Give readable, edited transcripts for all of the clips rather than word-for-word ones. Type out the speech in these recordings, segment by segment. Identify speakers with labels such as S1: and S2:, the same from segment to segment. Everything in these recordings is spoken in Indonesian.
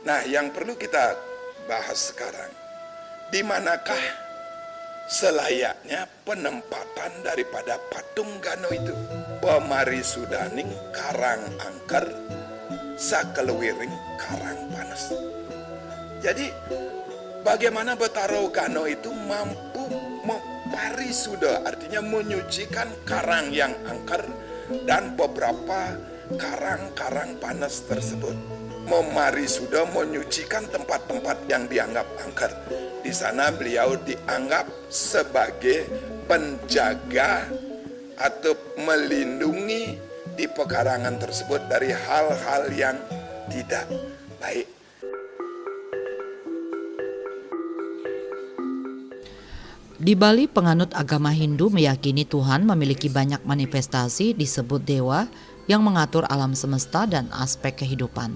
S1: Nah, yang perlu kita bahas sekarang, di manakah selayaknya penempatan daripada patung Gano itu? Pemari Sudaning karang angker, sakelewiring karang panas. Jadi, bagaimana Betaro Gano itu mampu meparisuda, artinya menyucikan karang yang angker dan beberapa karang-karang panas tersebut. Memarisuda, menyucikan tempat-tempat yang dianggap angker. Di sana beliau dianggap sebagai penjaga atau melindungi di pekarangan tersebut dari hal-hal yang tidak baik.
S2: Di Bali, penganut agama Hindu meyakini Tuhan memiliki banyak manifestasi disebut dewa yang mengatur alam semesta dan aspek kehidupan.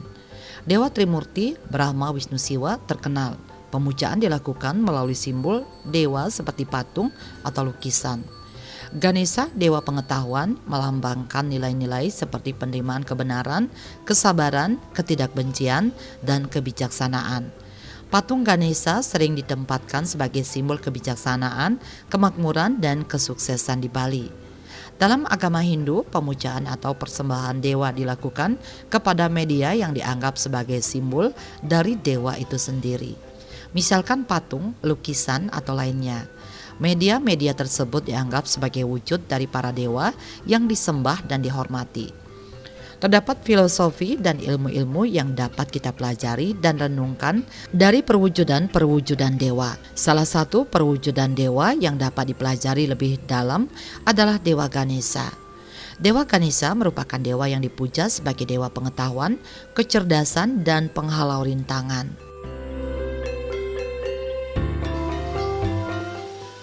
S2: Dewa Trimurti, Brahma, Wisnu, Siwa terkenal. Pemujaan dilakukan melalui simbol dewa seperti patung atau lukisan. Ganesha, dewa pengetahuan, melambangkan nilai-nilai seperti penerimaan kebenaran, kesabaran, ketidakbencian, dan kebijaksanaan. Patung Ganesha sering ditempatkan sebagai simbol kebijaksanaan, kemakmuran, dan kesuksesan di Bali. Dalam agama Hindu, pemujaan atau persembahan dewa dilakukan kepada media yang dianggap sebagai simbol dari dewa itu sendiri. Misalkan patung, lukisan, atau lainnya. Media-media tersebut dianggap sebagai wujud dari para dewa yang disembah dan dihormati. Terdapat filosofi dan ilmu-ilmu yang dapat kita pelajari dan renungkan dari perwujudan-perwujudan dewa. Salah satu perwujudan dewa yang dapat dipelajari lebih dalam adalah Dewa Ganesha. Dewa Ganesha merupakan dewa yang dipuja sebagai dewa pengetahuan, kecerdasan, dan penghalau rintangan.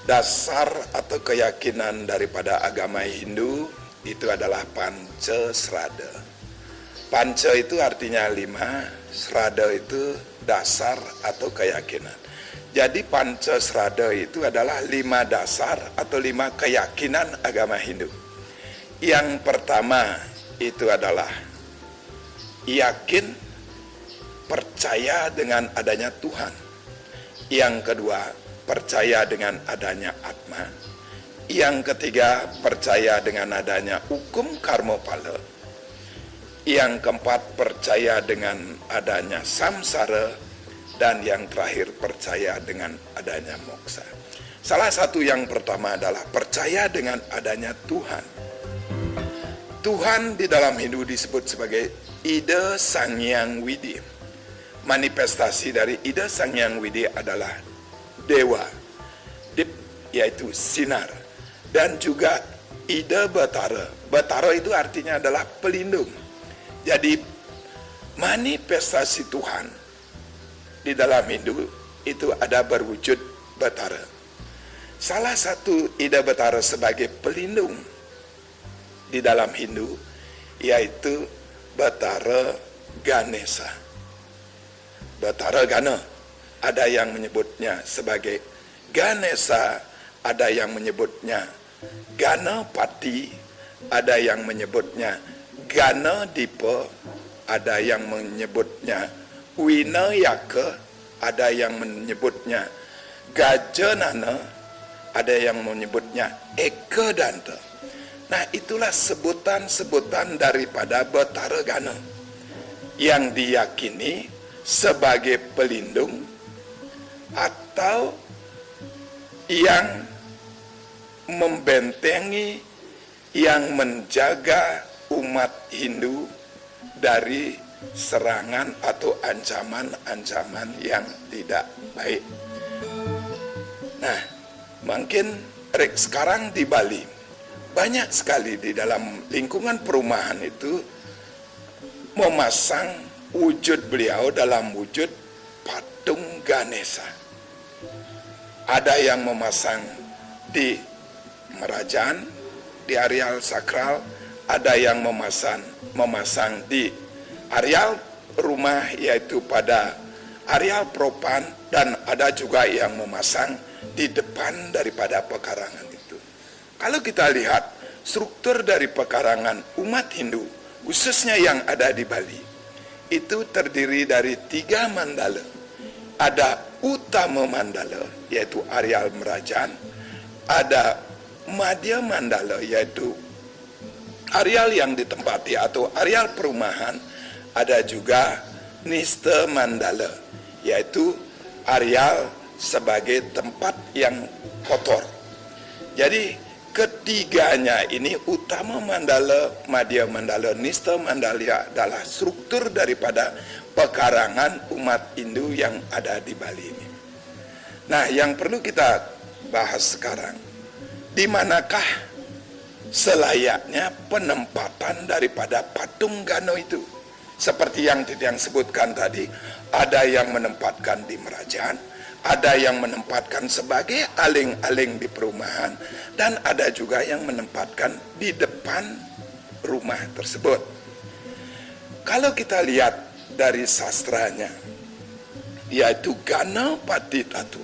S1: Dasar atau keyakinan daripada agama Hindu itu adalah Pancasrada. Panca itu artinya 5, Srada itu dasar atau keyakinan. Jadi Pancasrada itu adalah 5 dasar atau 5 keyakinan agama Hindu. Yang pertama itu adalah yakin, percaya dengan adanya Tuhan. Yang kedua, percaya dengan adanya Atma. Yang ketiga, percaya dengan adanya hukum karma pala. Yang keempat, percaya dengan adanya samsara. Dan yang terakhir, percaya dengan adanya moksa. Salah satu yang pertama adalah percaya dengan adanya Tuhan. Tuhan di dalam Hindu disebut sebagai Ida Sangyang Widi. Manifestasi dari Ida Sangyang Widi adalah dewa, dip, yaitu sinar, dan juga Ida Batara. Batara itu artinya adalah pelindung. Jadi manifestasi Tuhan di dalam Hindu itu ada berwujud Batara. Salah satu Ida Batara sebagai pelindung di dalam Hindu yaitu Batara Ganesha. Batara Gana, ada yang menyebutnya sebagai Ganesha, ada yang menyebutnya Ganapati, ada yang menyebutnya Ganadipa, ada yang menyebutnya Winayaka, ada yang menyebutnya Gajanana, ada yang menyebutnya Ekadanta. Nah, itulah sebutan-sebutan daripada Batara Gana yang diyakini sebagai pelindung atau yang membentengi, yang menjaga umat Hindu dari serangan atau ancaman-ancaman yang tidak baik. Nah, mungkin sekarang di Bali banyak sekali di dalam lingkungan perumahan itu memasang wujud beliau dalam wujud patung Ganesha. Ada yang memasang di Merajaan, di areal sakral, ada yang memasang di areal rumah yaitu pada areal propan, dan ada juga yang memasang di depan daripada pekarangan itu. Kalau kita lihat struktur dari pekarangan umat Hindu, khususnya yang ada di Bali, itu terdiri dari 3 mandala. Ada utama mandala, yaitu areal Merajan. Ada madya mandala, yaitu areal yang ditempati atau areal perumahan. Ada juga nista mandala, yaitu areal sebagai tempat yang kotor. Jadi ketiganya ini, utama mandala, madya mandala, nista mandala, adalah struktur daripada pekarangan umat Hindu yang ada di Bali ini. Nah, yang perlu kita bahas sekarang, di manakah selayaknya penempatan daripada patung Gano itu? Seperti yang Titiang sebutkan tadi, ada yang menempatkan di Merajan, ada yang menempatkan sebagai aling-aling di perumahan, dan ada juga yang menempatkan di depan rumah tersebut. Kalau kita lihat dari sastranya, yaitu Gana Patitatu,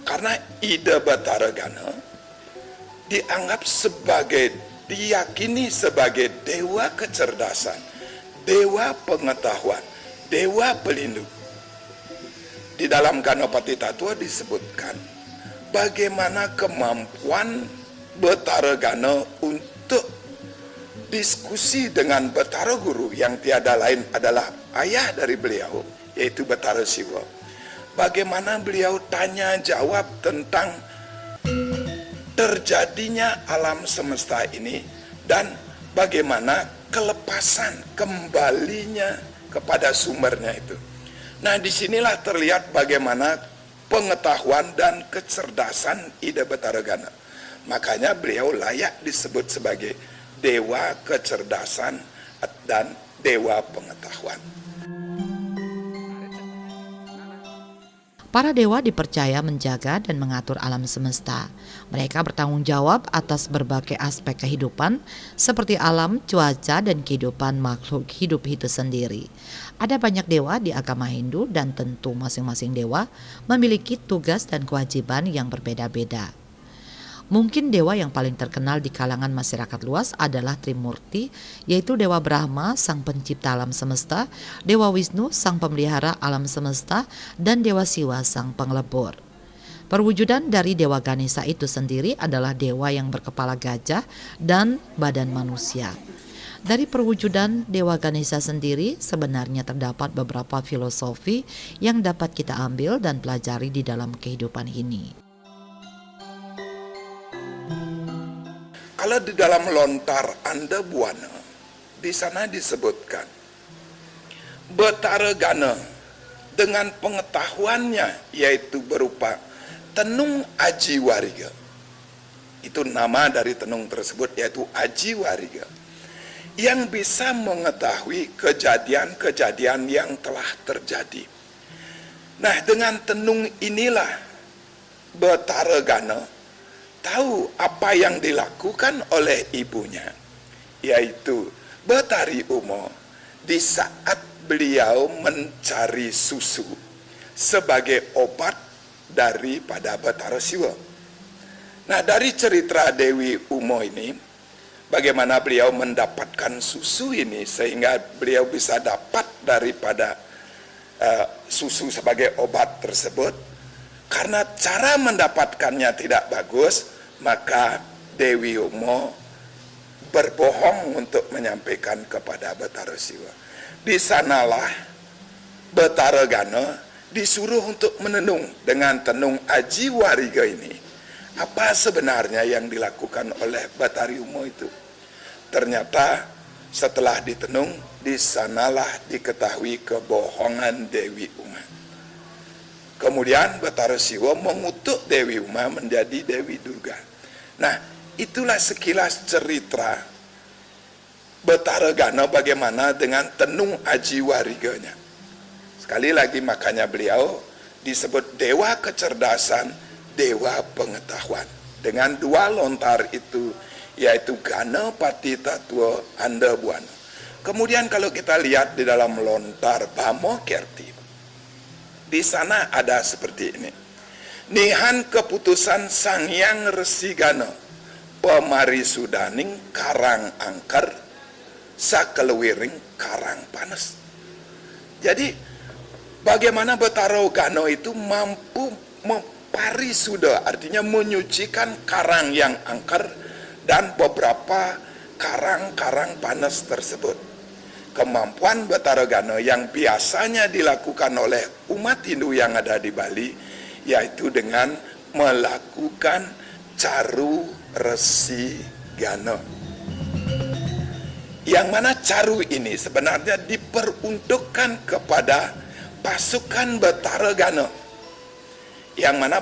S1: karena ide Batara Gana dianggap sebagai, diyakini sebagai dewa kecerdasan, dewa pengetahuan, dewa pelindung. Di dalam Ganapati Tatua disebutkan bagaimana kemampuan Batara Gana untuk diskusi dengan Batara Guru yang tiada lain adalah ayah dari beliau, yaitu Batara Siwa. Bagaimana beliau tanya jawab tentang terjadinya alam semesta ini dan bagaimana kelepasan kembalinya kepada sumbernya itu. Nah, disinilah terlihat bagaimana pengetahuan dan kecerdasan ide Batara Gana. Makanya beliau layak disebut sebagai dewa kecerdasan dan dewa pengetahuan.
S2: Para dewa dipercaya menjaga dan mengatur alam semesta. Mereka bertanggung jawab atas berbagai aspek kehidupan seperti alam, cuaca, dan kehidupan makhluk hidup itu sendiri. Ada banyak dewa di agama Hindu dan tentu masing-masing dewa memiliki tugas dan kewajiban yang berbeda-beda. Mungkin dewa yang paling terkenal di kalangan masyarakat luas adalah Trimurti, yaitu Dewa Brahma, sang pencipta alam semesta, Dewa Wisnu, sang pemelihara alam semesta, dan Dewa Siwa, sang penglebur. Perwujudan dari Dewa Ganesha itu sendiri adalah dewa yang berkepala gajah dan badan manusia. Dari perwujudan Dewa Ganesha sendiri sebenarnya terdapat beberapa filosofi yang dapat kita ambil dan pelajari di dalam kehidupan ini.
S1: Kalau di dalam lontar Anda Buana, di sana disebutkan Batara Gana dengan pengetahuannya, yaitu berupa tenung Aji Wariga. Itu nama dari tenung tersebut, yaitu Aji Wariga, yang bisa mengetahui kejadian-kejadian yang telah terjadi. Nah, dengan tenung inilah Batara Gana tahu apa yang dilakukan oleh ibunya, yaitu Betari Umo, di saat beliau mencari susu sebagai obat daripada Batara Siwa. Nah, dari cerita Dewi Umo ini, bagaimana beliau mendapatkan susu ini sehingga beliau bisa dapat daripada susu sebagai obat tersebut. Karena cara mendapatkannya tidak bagus, maka Dewi Umo berbohong untuk menyampaikan kepada Batara Siwa. Di sanalah Batara Gana disuruh untuk menenung dengan tenung Aji Wariga ini. Apa sebenarnya yang dilakukan oleh Batari Umo itu? Ternyata setelah ditenung, di sanalah diketahui kebohongan Dewi Uma. Kemudian Batara Siwa mengutuk Dewi Uma menjadi Dewi Durga. Nah, itulah sekilas cerita Batara Gana bagaimana dengan tenung Aji Wariganya. Sekali lagi makanya beliau disebut dewa kecerdasan, dewa pengetahuan. Dengan dua lontar itu, yaitu Gana Patita Tua Anda Buana. Kemudian kalau kita lihat di dalam lontar Bamo Kerti, di sana ada seperti ini. Nihan keputusan Sang Hyang Resi Gana, pemari sudaning karang angker, sakelewiring karang panas. Jadi bagaimana Betara Gana itu mampu memparisuda, artinya menyucikan karang yang angker dan beberapa karang-karang panas tersebut. Kemampuan Betara Gana yang biasanya dilakukan oleh umat Hindu yang ada di Bali, yaitu dengan melakukan caru resi gana. Yang mana caru ini sebenarnya diperuntukkan kepada pasukan Betara Gana. Yang mana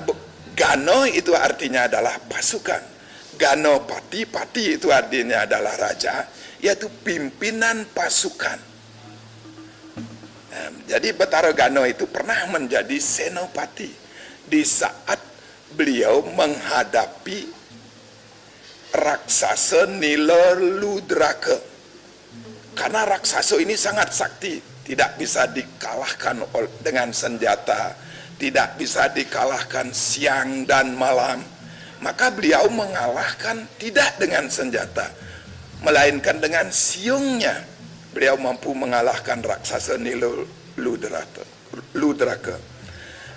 S1: Gana itu artinya adalah pasukan. Ganopati, pati itu artinya adalah raja, yaitu pimpinan pasukan. Jadi Betara Gana itu pernah menjadi senopati di saat beliau menghadapi raksasa Nilaludraka. Karena raksasa ini sangat sakti, tidak bisa dikalahkan dengan senjata, tidak bisa dikalahkan siang dan malam. Maka beliau mengalahkan tidak dengan senjata, melainkan dengan siungnya. Beliau mampu mengalahkan raksasa Nilaludraka.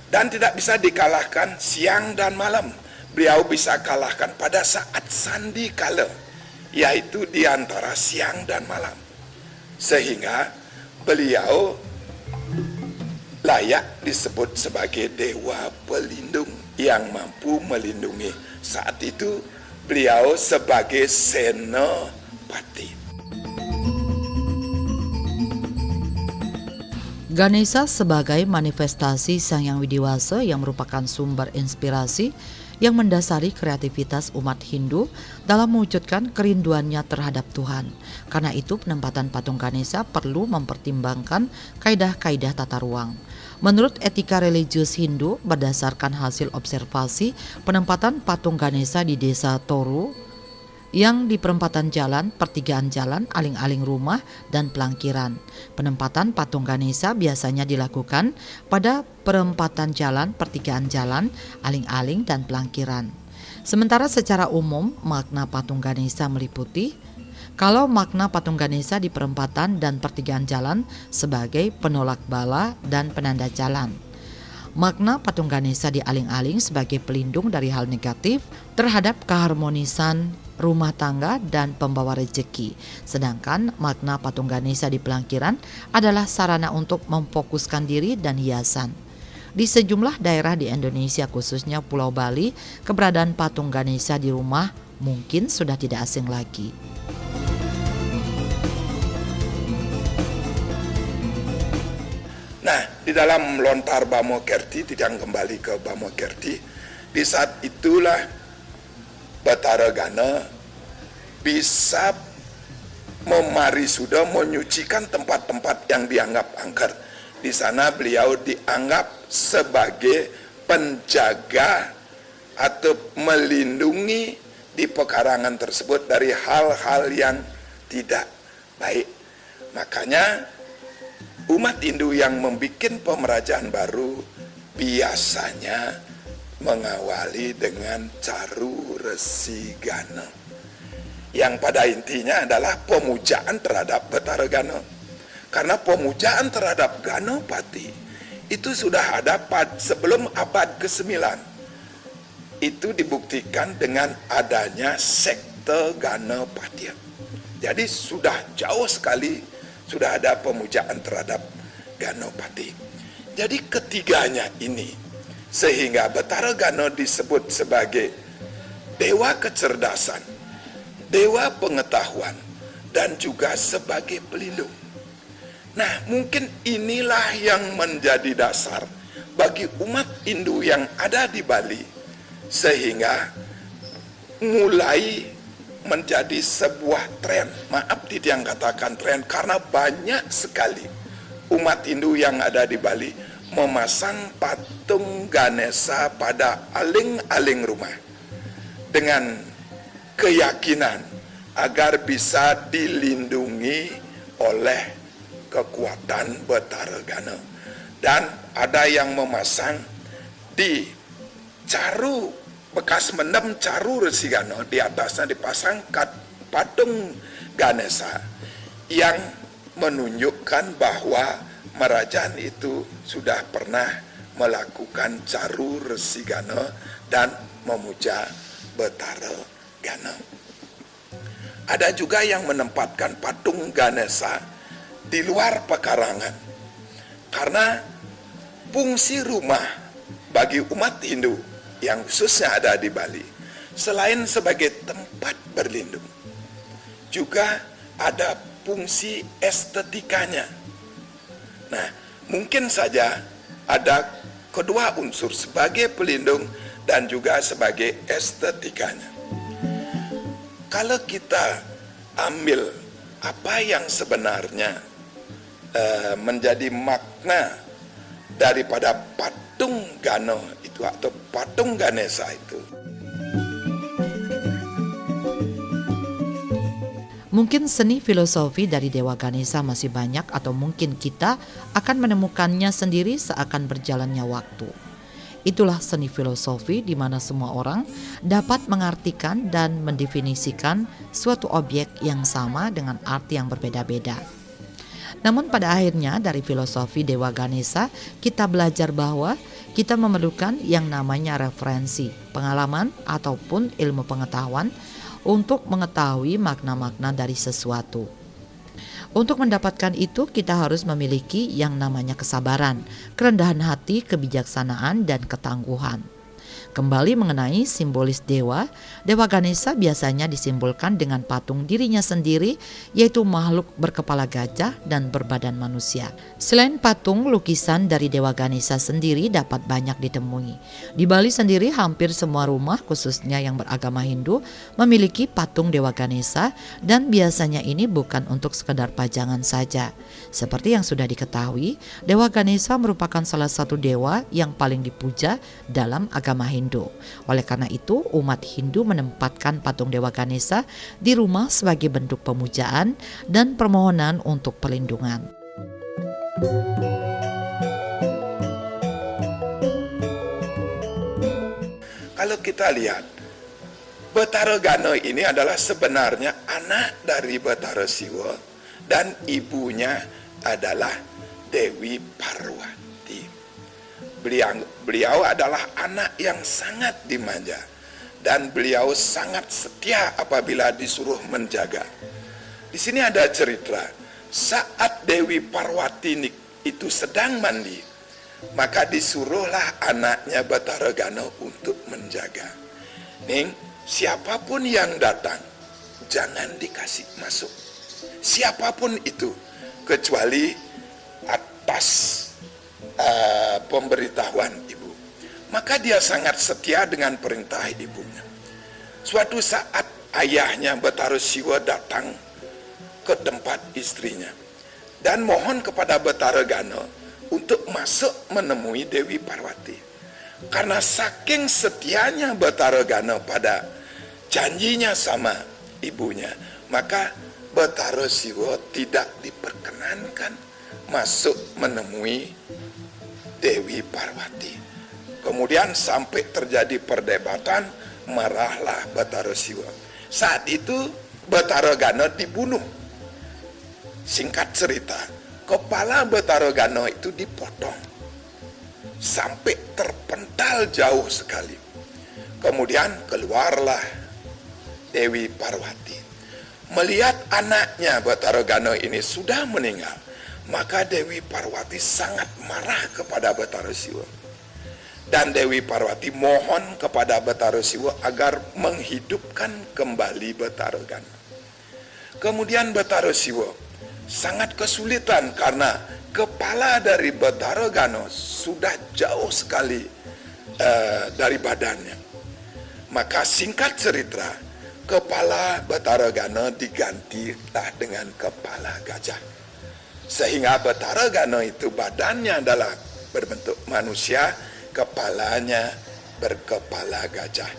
S1: Dan tidak bisa dikalahkan siang dan malam. Beliau bisa kalahkan pada saat sandi kala, yaitu di antara siang dan malam. Sehingga beliau layak disebut sebagai dewa pelindung yang mampu melindungi. Saat itu beliau sebagai senopati.
S2: Ganesha sebagai manifestasi Sang Hyang Widiwasa yang merupakan sumber inspirasi yang mendasari kreativitas umat Hindu dalam mewujudkan kerinduannya terhadap Tuhan. Karena itu penempatan patung Ganesha perlu mempertimbangkan kaidah-kaidah tata ruang. Menurut etika religius Hindu, berdasarkan hasil observasi penempatan patung Ganesha di desa Toru yang di perempatan jalan, pertigaan jalan, aling-aling rumah, dan pelangkiran. Penempatan patung Ganesha biasanya dilakukan pada perempatan jalan, pertigaan jalan, aling-aling, dan pelangkiran. Sementara secara umum, makna patung Ganesha meliputi kalau makna patung Ganesha di perempatan dan pertigaan jalan sebagai penolak bala dan penanda jalan. Makna patung Ganesha di aling-aling sebagai pelindung dari hal negatif terhadap keharmonisan rumah tangga dan pembawa rezeki. Sedangkan makna patung Ganesha di pelangkiran adalah sarana untuk memfokuskan diri dan hiasan. Di sejumlah daerah di Indonesia khususnya Pulau Bali, keberadaan patung Ganesha di rumah mungkin sudah tidak asing lagi.
S1: Nah, di dalam lontar Bamo Kerti, tidak kembali ke Bamo Kerti, di saat itulah Betara Gana bisa memarisuda, menyucikan tempat-tempat yang dianggap angker. Di sana beliau dianggap sebagai penjaga atau melindungi di pekarangan tersebut dari hal-hal yang tidak baik. Makanya umat Hindu yang membuat pemerajaan baru biasanya mengawali dengan caru resi gana, yang pada intinya adalah pemujaan terhadap Betara Gana. Karena pemujaan terhadap Ganopati itu sudah ada sebelum abad ke-9. Itu dibuktikan dengan adanya sekte Ganopatiya. Jadi sudah jauh sekali sudah ada pemujaan terhadap Ganopati. Jadi ketiganya ini sehingga Betara Gana disebut sebagai dewa kecerdasan, dewa pengetahuan, dan juga sebagai pelindung. Nah, mungkin inilah yang menjadi dasar bagi umat Hindu yang ada di Bali, sehingga mulai menjadi sebuah tren. Maaf tidak yang katakan tren, karena banyak sekali umat Hindu yang ada di Bali memasang patung Ganesha pada aling-aling rumah dengan keyakinan agar bisa dilindungi oleh kekuatan Betara Gana. Dan ada yang memasang di caru bekas mendem caru resi Gana, di atasnya dipasang patung Ganesha yang menunjukkan bahwa Marajan itu sudah pernah melakukan caru Resi Gana dan memuja Betara Gana. Ada juga yang menempatkan patung Ganesha di luar pekarangan, karena fungsi rumah bagi umat Hindu yang khususnya ada di Bali, selain sebagai tempat berlindung, juga ada fungsi estetikanya. Nah, mungkin saja ada kedua unsur, sebagai pelindung dan juga sebagai estetikanya. Kalau kita ambil apa yang sebenarnya menjadi makna daripada patung Gana itu atau patung Ganesha itu,
S2: mungkin seni filosofi dari Dewa Ganesha masih banyak, atau mungkin kita akan menemukannya sendiri seakan berjalannya waktu. Itulah seni filosofi di mana semua orang dapat mengartikan dan mendefinisikan suatu objek yang sama dengan arti yang berbeda-beda. Namun pada akhirnya dari filosofi Dewa Ganesha kita belajar bahwa kita memerlukan yang namanya referensi, pengalaman ataupun ilmu pengetahuan untuk mengetahui makna-makna dari sesuatu. Untuk mendapatkan itu kita harus memiliki yang namanya kesabaran, kerendahan hati, kebijaksanaan, dan ketangguhan. Kembali mengenai simbolis dewa, Dewa Ganesha biasanya disimbolkan dengan patung dirinya sendiri, yaitu makhluk berkepala gajah dan berbadan manusia. Selain patung, lukisan dari Dewa Ganesha sendiri dapat banyak ditemui. Di Bali sendiri hampir semua rumah, khususnya yang beragama Hindu, memiliki patung Dewa Ganesha, dan biasanya ini bukan untuk sekedar pajangan saja. Seperti yang sudah diketahui, Dewa Ganesha merupakan salah satu dewa yang paling dipuja dalam agama Hindu. Oleh karena itu, umat Hindu menempatkan patung Dewa Ganesha di rumah sebagai bentuk pemujaan dan permohonan untuk perlindungan.
S1: kalau kita lihat, Betara Gana ini adalah sebenarnya anak dari Betara Siwa dan ibunya adalah Dewi Parwati. Beliau adalah anak yang sangat dimanja dan beliau sangat setia apabila disuruh menjaga. Di sini ada cerita, saat Dewi Parwati itu sedang mandi, maka disuruhlah anaknya Betara Gana untuk menjaga. Ning, siapapun yang datang jangan dikasih masuk, siapapun itu, kecuali atas pemberitahuan ibu. Maka dia sangat setia dengan perintah ibunya. Suatu saat ayahnya Betara Siwa datang ke tempat istrinya dan mohon kepada Betara Gana untuk masuk menemui Dewi Parwati. Karena saking setianya Betara Gana pada janjinya sama ibunya, maka Betara Siwa tidak diperkenankan masuk menemui Dewi Parwati. Kemudian sampai terjadi perdebatan, marahlah Betara Siwa. Saat itu Betara Gana dibunuh. Singkat cerita, kepala Betara Gana itu dipotong sampai terpental jauh sekali. Kemudian keluarlah Dewi Parwati. Melihat anaknya Betara Gana ini sudah meninggal, maka Dewi Parwati sangat marah kepada Betara Siwa. Dan Dewi Parwati mohon kepada Betara Siwa agar menghidupkan kembali Betara Gana. Kemudian Betara Siwa sangat kesulitan karena kepala dari Betara Gana sudah jauh sekali dari badannya. Maka singkat cerita, kepala Betara Gana digantilah dengan kepala gajah. Sehingga Betara Gana itu badannya adalah berbentuk manusia, kepalanya berkepala gajah.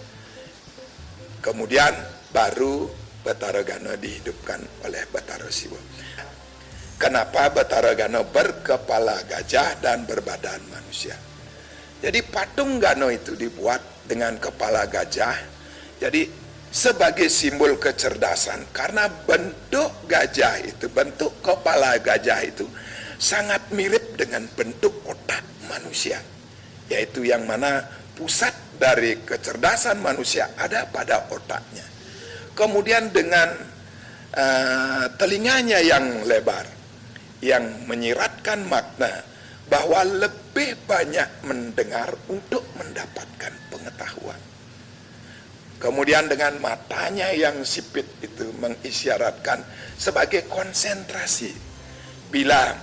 S1: Kemudian baru Betara Gana dihidupkan oleh Betara Siwa. Kenapa Betara Gana berkepala gajah dan berbadan manusia? Jadi patung Gana itu dibuat dengan kepala gajah. Jadi sebagai simbol kecerdasan, karena bentuk gajah itu, bentuk kepala gajah itu sangat mirip dengan bentuk otak manusia, yaitu yang mana pusat dari kecerdasan manusia ada pada otaknya. Kemudian dengan telinganya yang lebar, yang menyiratkan makna bahwa lebih banyak mendengar untuk mendapatkan pengetahuan. Kemudian dengan matanya yang sipit itu mengisyaratkan sebagai konsentrasi. Bila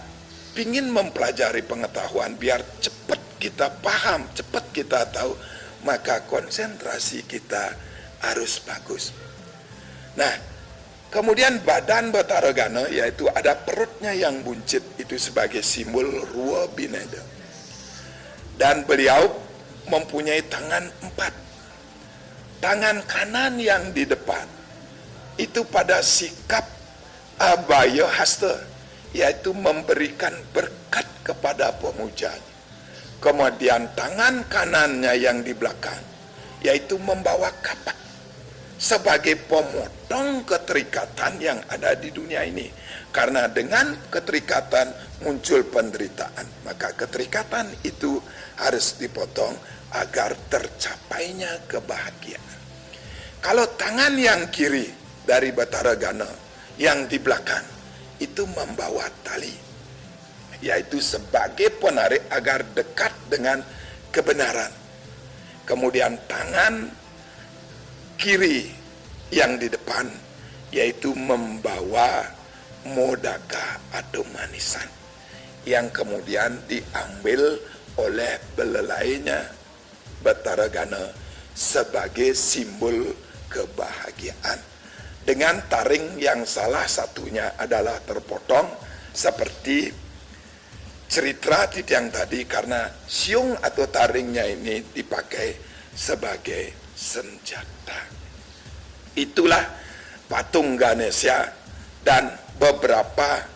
S1: ingin mempelajari pengetahuan biar cepat kita paham, cepat kita tahu, maka konsentrasi kita harus bagus. Nah, kemudian badan Bathara Gana, yaitu ada perutnya yang buncit, itu sebagai simbol Ruwa Bineda. Dan beliau mempunyai tangan 4. Tangan kanan yang di depan itu pada sikap abaya hasta, yaitu memberikan berkat kepada pemujanya. Kemudian tangan kanannya yang di belakang, yaitu membawa kapak sebagai pemotong keterikatan yang ada di dunia ini. Karena dengan keterikatan muncul penderitaan, maka keterikatan itu harus dipotong agar tercapainya kebahagiaan. Kalau tangan yang kiri dari Bathara Gana yang di belakang itu membawa tali, yaitu sebagai penarik agar dekat dengan kebenaran. Kemudian tangan kiri yang di depan yaitu membawa modaka atau manisan, yang kemudian diambil oleh belelainya Bathara Gana sebagai simbol kebahagiaan. Dengan taring yang salah satunya adalah terpotong seperti cerita Titiang tadi, karena siung atau taringnya ini dipakai sebagai senjata. Itulah patung Ganesha dan beberapa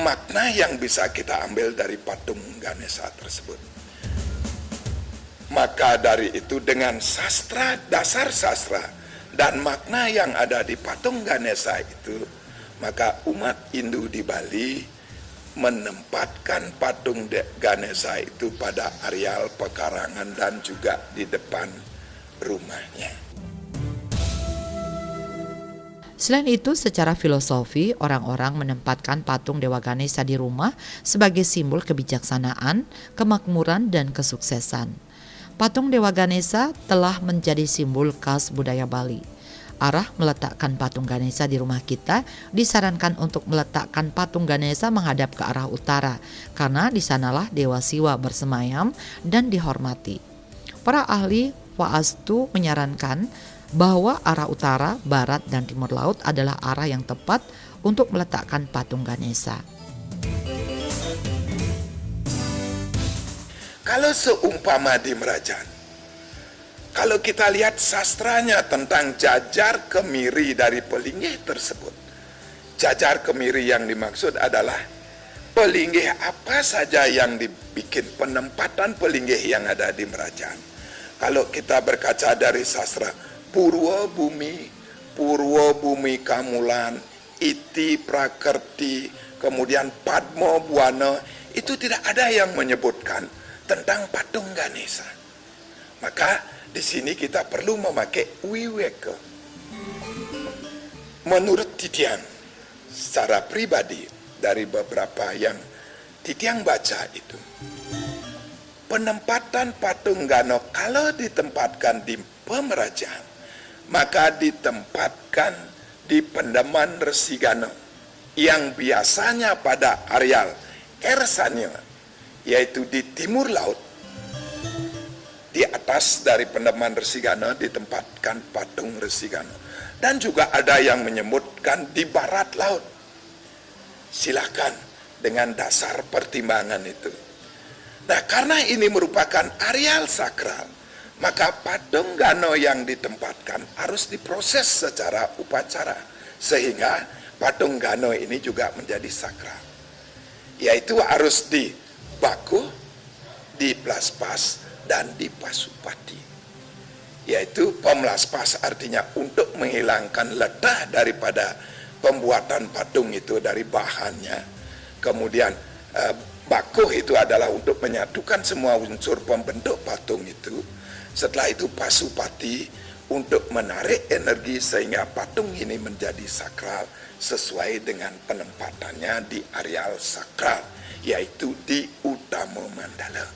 S1: makna yang bisa kita ambil dari patung Ganesha tersebut. Maka dari itu dengan sastra, dasar sastra dan makna yang ada di patung Ganesha itu, maka umat Hindu di Bali menempatkan patung Ganesha itu pada areal pekarangan dan juga di depan rumahnya.
S2: Selain itu, secara filosofi, orang-orang menempatkan patung Dewa Ganesha di rumah sebagai simbol kebijaksanaan, kemakmuran, dan kesuksesan. Patung Dewa Ganesha telah menjadi simbol khas budaya Bali. Arah meletakkan patung Ganesha di rumah kita disarankan untuk meletakkan patung Ganesha menghadap ke arah utara, karena di sanalah Dewa Siwa bersemayam dan dihormati. Para ahli Waastu menyarankan bahwa arah utara, barat, dan timur laut adalah arah yang tepat untuk meletakkan patung Ganesha.
S1: Kalau seumpama di Merajan, kalau kita lihat sastranya tentang jajar kemiri dari pelinggih tersebut, jajar kemiri yang dimaksud adalah pelinggih apa saja yang dibikin, penempatan pelinggih yang ada di Merajan. Kalau kita berkaca dari sastra Purwa Bumi Kamulan, Iti Prakerti, kemudian Padma Buana, itu tidak ada yang menyebutkan tentang patung Ganesha. Maka di sini kita perlu memakai wiweka. Menurut Titiang, secara pribadi dari beberapa yang Titiang baca itu, penempatan patung Gano kalau ditempatkan di Pemerajaan, maka ditempatkan di Pendaman Resi Gano yang biasanya pada areal Ersanya, yaitu di timur laut. Di atas dari Pendaman Resi Gana ditempatkan patung Resi Gana. Dan juga ada yang menyebutkan di barat laut. Silakan dengan dasar pertimbangan itu. Nah, karena ini merupakan areal sakral, maka patung Gano yang ditempatkan harus diproses secara upacara, sehingga patung Gano ini juga menjadi sakral. Yaitu harus dibaku, diplaspas, dan dipasupati. Yaitu pemlaspas artinya untuk menghilangkan letah daripada pembuatan patung itu dari bahannya. Kemudian Bakuh itu adalah untuk menyatukan semua unsur pembentuk patung itu. Setelah itu pasupati untuk menarik energi sehingga patung ini menjadi sakral sesuai dengan penempatannya di areal sakral, yaitu di utama mandala.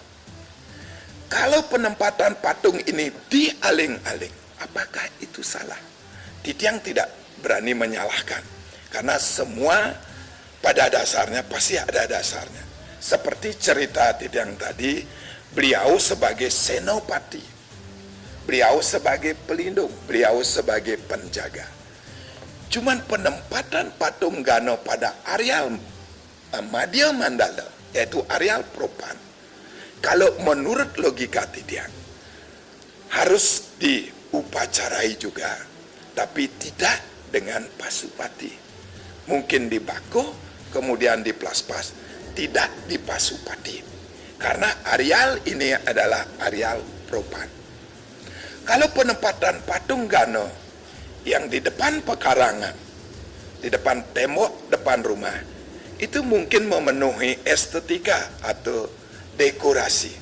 S1: Kalau penempatan patung ini di aling-aling, apakah itu salah? Titiang tidak berani menyalahkan, karena semua pada dasarnya pasti ada dasarnya. Seperti cerita Titiang tadi, beliau sebagai senopati, beliau sebagai pelindung, beliau sebagai penjaga. Cuman penempatan patung Gano pada areal Madya Mandala, yaitu areal Propan, kalau menurut logika Titiang, harus diupacarai juga, tapi tidak dengan pasupati. Mungkin di Bakuh, kemudian di Plaspas, tidak di pasupati. Karena areal ini adalah areal Propan. Kalau penempatan patung Gano yang di depan pekarangan, di depan tembok, depan rumah, itu mungkin memenuhi estetika atau dekorasi.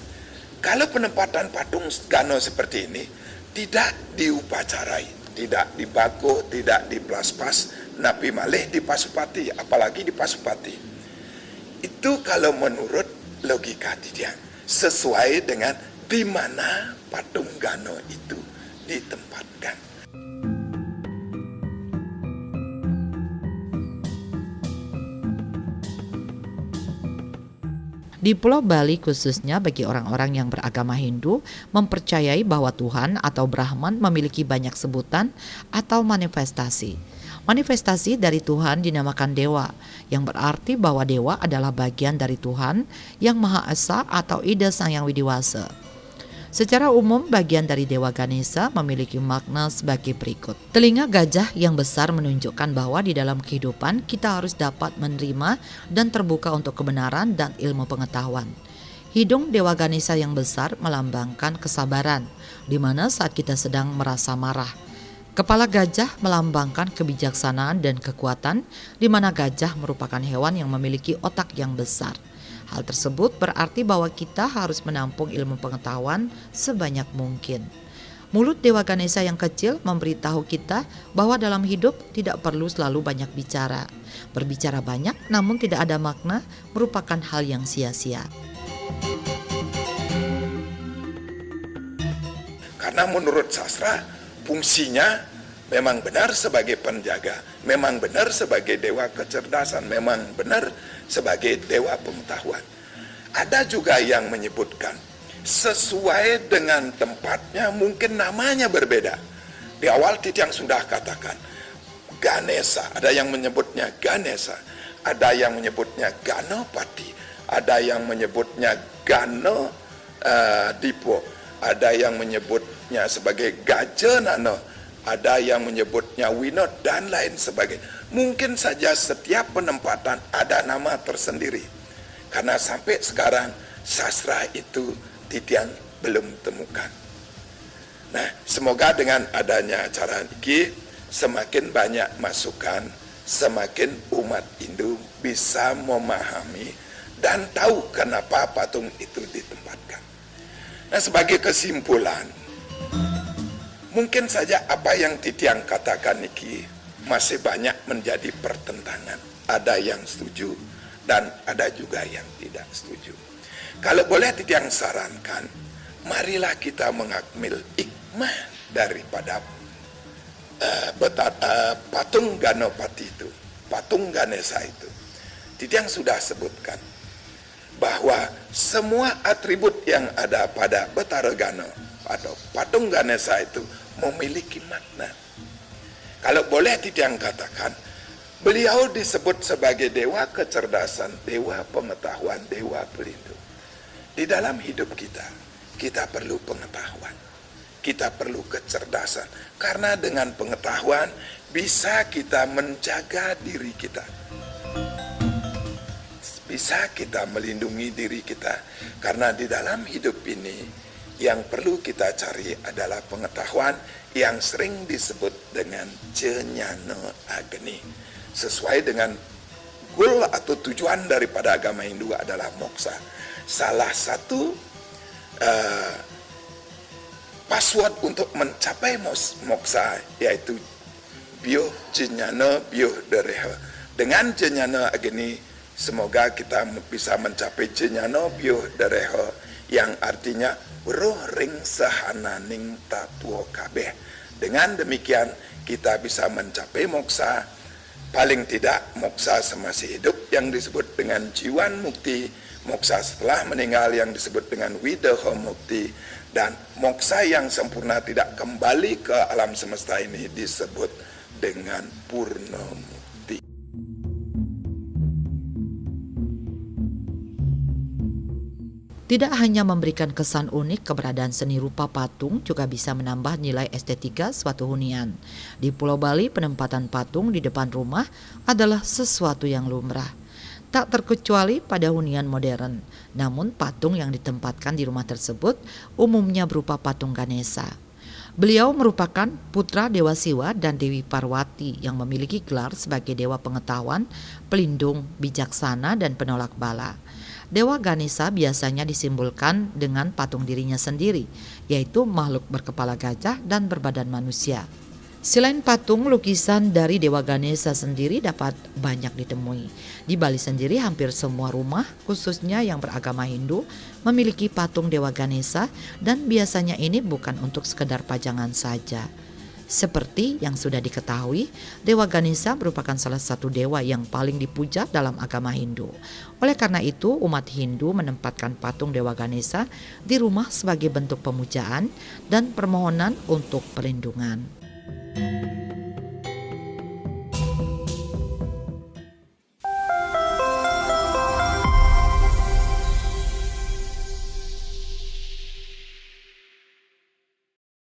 S1: Kalau penempatan patung Gano seperti ini, tidak diupacarai, tidak di Bakuh, tidak di Plaspas, tapi malah di pasupati, apalagi di pasupati. Itu kalau menurut logika Titiang, sesuai dengan di mana patung Gano itu ditempatkan.
S2: Di Pulau Bali khususnya bagi orang-orang yang beragama Hindu mempercayai bahwa Tuhan atau Brahman memiliki banyak sebutan atau manifestasi. Manifestasi dari Tuhan dinamakan dewa, yang berarti bahwa dewa adalah bagian dari Tuhan yang Maha Esa atau Ida Sang Yang Widiwasa. Secara umum, bagian dari Dewa Ganesha memiliki makna sebagai berikut. Telinga gajah yang besar menunjukkan bahwa di dalam kehidupan kita harus dapat menerima dan terbuka untuk kebenaran dan ilmu pengetahuan. Hidung Dewa Ganesha yang besar melambangkan kesabaran, di mana saat kita sedang merasa marah. Kepala gajah melambangkan kebijaksanaan dan kekuatan, di mana gajah merupakan hewan yang memiliki otak yang besar. Hal tersebut berarti bahwa kita harus menampung ilmu pengetahuan sebanyak mungkin. Mulut Dewa Ganesha yang kecil memberitahu kita bahwa dalam hidup tidak perlu selalu banyak bicara. Berbicara banyak namun tidak ada makna merupakan hal yang sia-sia.
S1: Karena menurut sastra, fungsinya memang benar sebagai penjaga, memang benar sebagai dewa kecerdasan, memang benar sebagai dewa pengetahuan. Ada juga yang menyebutkan sesuai dengan tempatnya, mungkin namanya berbeda. Di awal Titiang sudah katakan Ganesha, ada yang menyebutnya Ganesha, ada yang menyebutnya Ganopati, ada yang menyebutnya Gano Dipo, ada yang menyebutnya sebagai Gajanana, ada yang menyebutnya Winod, dan lain sebagainya. Mungkin saja setiap penempatan ada nama tersendiri. Karena sampai sekarang sastra itu Titiang belum temukan. Nah, semoga dengan adanya acara ini semakin banyak masukan, semakin umat Hindu bisa memahami dan tahu kenapa patung itu ditempatkan. Nah, sebagai kesimpulan, mungkin saja apa yang Titiang katakan ini masih banyak menjadi pertentangan. Ada yang setuju dan ada juga yang tidak setuju. Kalau boleh Titiang sarankan, marilah kita mengambil hikmah daripada patung Ganopati itu, patung Ganesha itu. Titiang sudah sebutkan bahwa semua atribut yang ada pada Betara Gano atau patung Ganesha itu memiliki makna. Kalau boleh Titiang katakan, beliau disebut sebagai dewa kecerdasan, dewa pengetahuan, dewa pelindung. Di dalam hidup kita, kita perlu pengetahuan, kita perlu kecerdasan, karena dengan pengetahuan bisa kita menjaga diri kita, bisa kita melindungi diri kita. Karena di dalam hidup ini yang perlu kita cari adalah pengetahuan yang sering disebut dengan Cenyana Agni. Sesuai dengan goal atau tujuan daripada agama Hindu adalah moksa. Salah satu password untuk mencapai moksa yaitu bio jenyana bio dereha. Dengan jenyana agini semoga kita bisa mencapai jenyana bio dereha yang artinya roh ring sahananing tatuo kabeh. Dengan demikian kita bisa mencapai moksa, paling tidak moksa semasa hidup yang disebut dengan jiwan mukti, moksa setelah meninggal yang disebut dengan wideha mukti, dan moksa yang sempurna tidak kembali ke alam semesta ini disebut dengan purna mukti.
S2: Tidak hanya memberikan kesan unik, keberadaan seni rupa patung juga bisa menambah nilai estetika suatu hunian. Di Pulau Bali, penempatan patung di depan rumah adalah sesuatu yang lumrah. Tak terkecuali pada hunian modern, namun patung yang ditempatkan di rumah tersebut umumnya berupa patung Ganesha. Beliau merupakan putra Dewa Siwa dan Dewi Parwati yang memiliki gelar sebagai Dewa Pengetahuan, Pelindung, Bijaksana, dan Penolak Bala. Dewa Ganesha biasanya disimbolkan dengan patung dirinya sendiri, yaitu makhluk berkepala gajah dan berbadan manusia. Selain patung, lukisan dari Dewa Ganesha sendiri dapat banyak ditemui. Di Bali sendiri hampir semua rumah, khususnya yang beragama Hindu, memiliki patung Dewa Ganesha dan biasanya ini bukan untuk sekedar pajangan saja. Seperti yang sudah diketahui, Dewa Ganesha merupakan salah satu dewa yang paling dipuja dalam agama Hindu. Oleh karena itu, umat Hindu menempatkan patung Dewa Ganesha di rumah sebagai bentuk pemujaan dan permohonan untuk perlindungan.